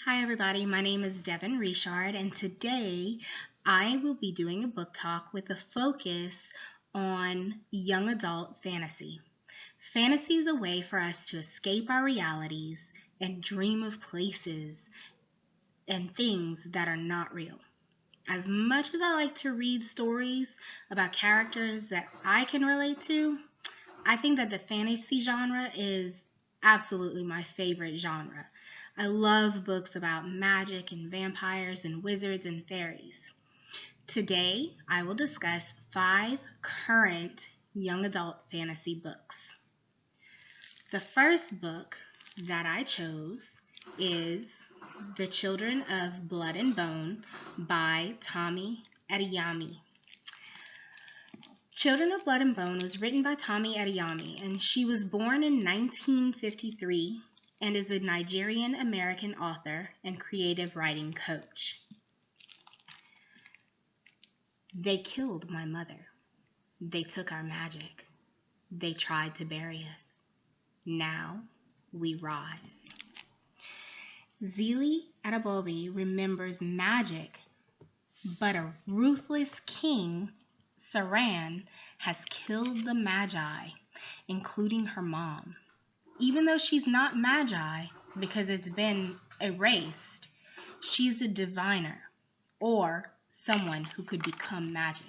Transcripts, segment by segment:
Hi everybody, my name is Devan Richard and today I will be doing a book talk with a focus on young adult fantasy. Fantasy is a way for us to escape our realities and dream of places and things that are not real. As much as I like to read stories about characters that I can relate to, I think that the fantasy genre is absolutely my favorite genre. I love books about magic and vampires and wizards and fairies. Today, I will discuss 5 current young adult fantasy books. The first book that I chose is The Children of Blood and Bone by Tommy Adeyemi. Children of Blood and Bone was written by Tommy Adeyemi, and she was born in 1953 and is a Nigerian-American author and creative writing coach. They killed my mother. They took our magic. They tried to bury us. Now we rise. Zili Adebobi remembers magic, but a ruthless king, Saran, has killed the Magi, including her mom. Even though she's not Magi because it's been erased, she's a diviner or someone who could become magic.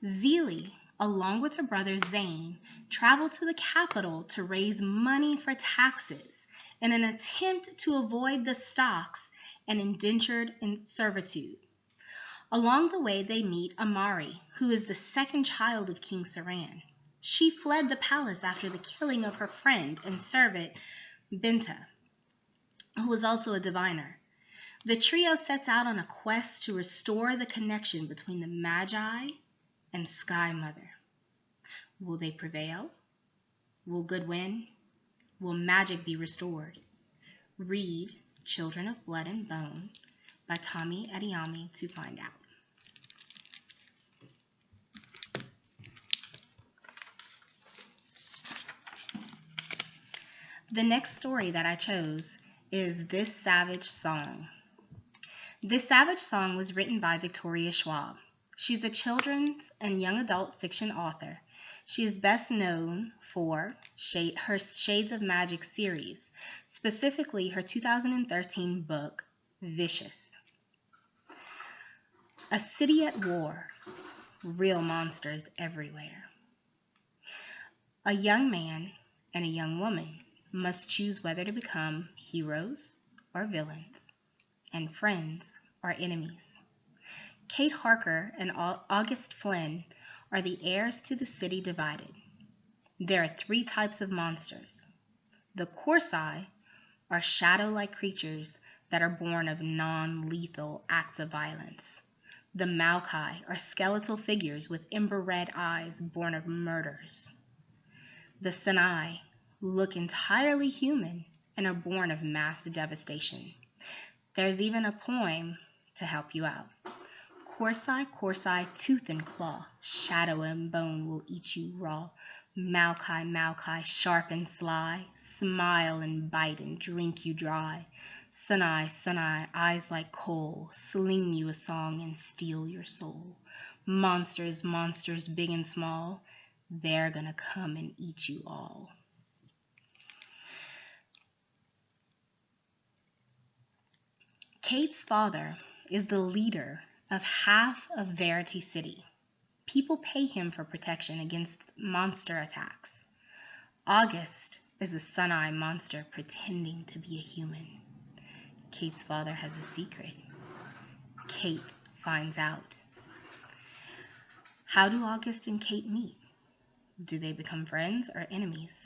Zili, along with her brother Zane, traveled to the capital to raise money for taxes in an attempt to avoid the stocks and indentured servitude. Along the way, they meet Amari, who is the second child of King Saran. She fled the palace after the killing of her friend and servant, Binta, who was also a diviner. The trio sets out on a quest to restore the connection between the Magi and Sky Mother. Will they prevail? Will good win? Will magic be restored? Read Children of Blood and Bone by Tommy Adeyemi to find out. The next story that I chose is This Savage Song. This Savage Song was written by Victoria Schwab. She's a children's and young adult fiction author. She is best known for her Shades of Magic series, specifically her 2013 book, Vicious. A city at war, real monsters everywhere. A young man and a young woman must choose whether to become heroes or villains, and friends or enemies. Kate Harker and August Flynn are the heirs to the city divided. There are 3 types of monsters. The Corsi are shadow-like creatures that are born of non-lethal acts of violence. The Maokai are skeletal figures with ember-red eyes born of murders. The Sinai look entirely human and are born of mass devastation. There's even a poem to help you out. Corsi, Corsi, tooth and claw, shadow and bone will eat you raw. Maokai, Maokai, sharp and sly, smile and bite and drink you dry. Sinai, Sinai, eyes like coal, sling you a song and steal your soul. Monsters, monsters, big and small, they're gonna come and eat you all. Kate's father is the leader of half of Verity City. People pay him for protection against monster attacks. August is a Sinai monster pretending to be a human. Kate's father has a secret. Kate finds out. How do August and Kate meet? Do they become friends or enemies?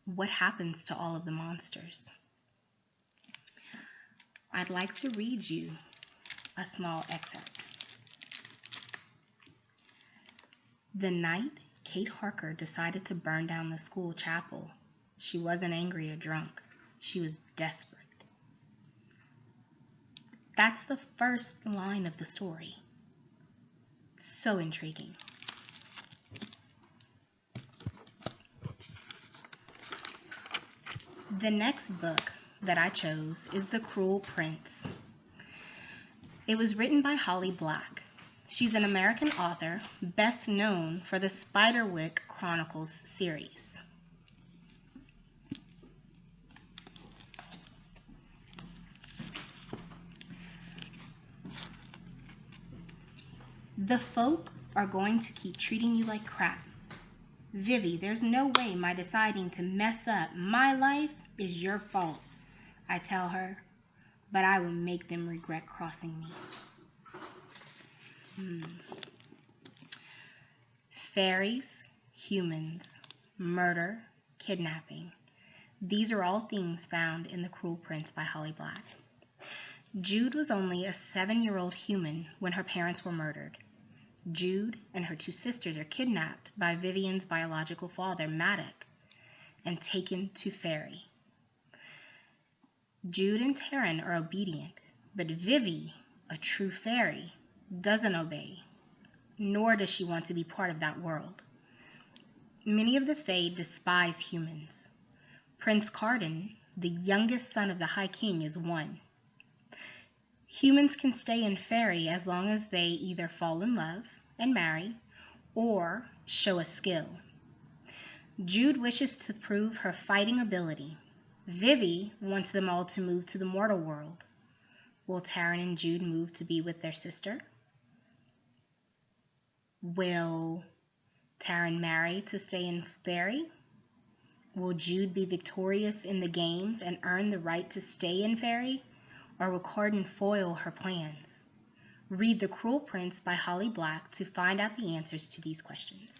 What happens to all of the monsters? I'd like to read you a small excerpt. The night Kate Harker decided to burn down the school chapel, she wasn't angry or drunk. She was desperate. That's the first line of the story. So intriguing. The next book that I chose is The Cruel Prince. It was written by Holly Black. She's an American author, best known for the Spiderwick Chronicles series. The folk are going to keep treating you like crap. Vivi, there's no way my deciding to mess up my life is your fault, I tell her, but I will make them regret crossing me. Fairies, humans, murder, kidnapping. These are all things found in The Cruel Prince by Holly Black. Jude was only a 7-year-old human when her parents were murdered. Jude and her 2 sisters are kidnapped by Vivian's biological father, Maddox, and taken to Fairy. Jude and Taryn are obedient, but Vivi, a true fairy, doesn't obey, nor does she want to be part of that world. Many of the Fae despise humans. Prince Carden, the youngest son of the High King, is one. Humans can stay in Fairy as long as they either fall in love and marry or show a skill. Jude wishes to prove her fighting ability. Vivi wants them all to move to the mortal world. Will Taryn and Jude move to be with their sister? Will Taryn marry to stay in Fairy? Will Jude be victorious in the games and earn the right to stay in Fairy? Or will Carden foil her plans? Read The Cruel Prince by Holly Black to find out the answers to these questions.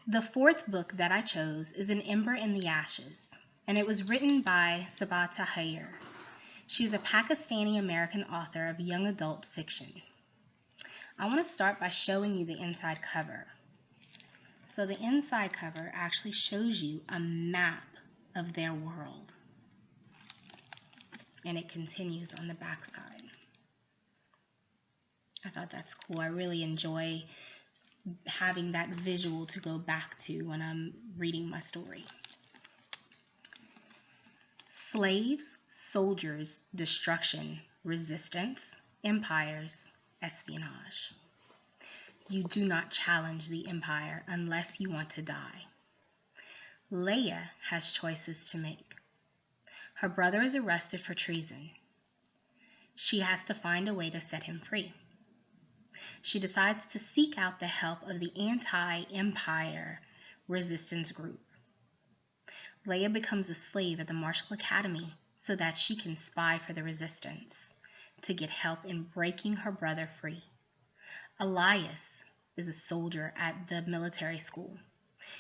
The 4th book that I chose is An Ember in the Ashes, and it was written by Sabaa Tahir. She's a Pakistani-American author of young adult fiction. I want to start by showing you the inside cover. So the inside cover actually shows you a map of their world, and it continues on the back side. I thought that's cool. I really enjoy having that visual to go back to when I'm reading my story. Slaves, soldiers, destruction, resistance, empires, espionage. You do not challenge the empire unless you want to die. Leia has choices to make. Her brother is arrested for treason. She has to find a way to set him free. She decides to seek out the help of the anti-empire resistance group. Leia becomes a slave at the Marshall Academy so that she can spy for the resistance to get help in breaking her brother free. Elias is a soldier at the military school.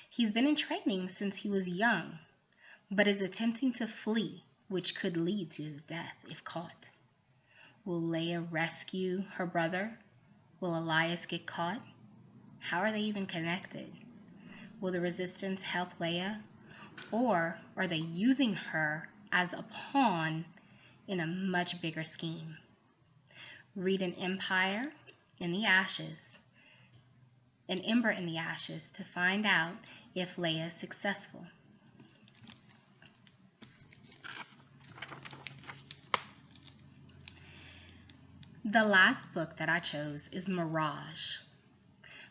He's been in training since he was young, but is attempting to flee, which could lead to his death if caught. Will Leia rescue her brother? Will Elias get caught? How are they even connected? Will the resistance help Leia? Or are they using her as a pawn in a much bigger scheme? Read An Ember in the Ashes to find out if Leia is successful. The last book that I chose is Mirage.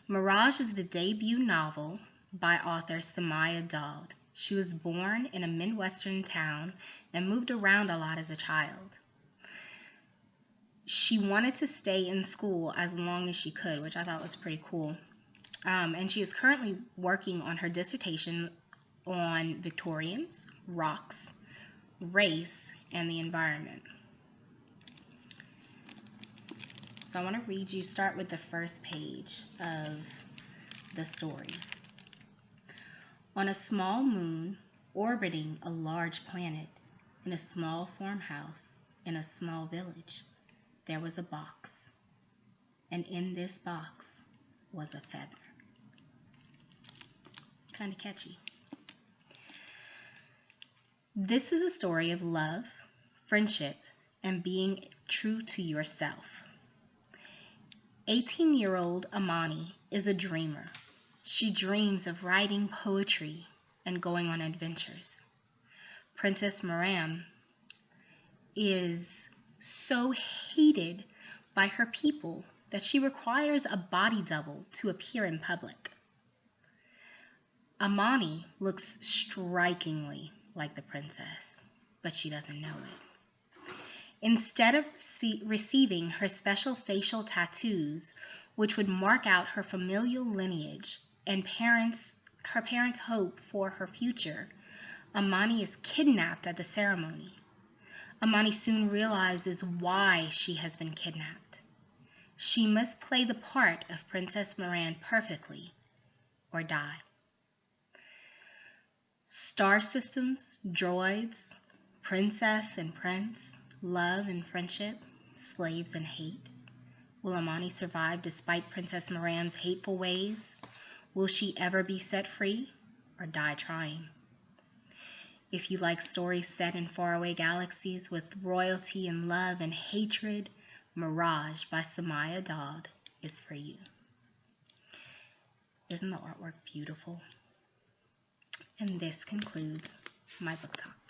Mirage is the debut novel by author Samaya Daud. She was born in a Midwestern town and moved around a lot as a child. She wanted to stay in school as long as she could, which I thought was pretty cool. And she is currently working on her dissertation on Victorians, rocks, race, and the environment. So I want to read you, start with the first page of the story. On a small moon orbiting a large planet in a small farmhouse in a small village, there was a box, and in this box was a feather. Kind of catchy. This is a story of love, friendship, and being true to yourself. 18-year-old Amani is a dreamer. She dreams of writing poetry and going on adventures. Princess Maram is so hated by her people that she requires a body double to appear in public. Amani looks strikingly like the princess, but she doesn't know it. Instead of receiving her special facial tattoos, which would mark out her familial lineage and her parents' hope for her future, Amani is kidnapped at the ceremony. Amani soon realizes why she has been kidnapped. She must play the part of Princess Maran perfectly or die. Star systems, droids, princess and prince, love and friendship, slaves and hate. Will Amani survive despite Princess Maram's hateful ways? Will she ever be set free or die trying? If you like stories set in faraway galaxies with royalty and love and hatred, Mirage by Samaya Dodd is for you. Isn't the artwork beautiful? And this concludes my book talk.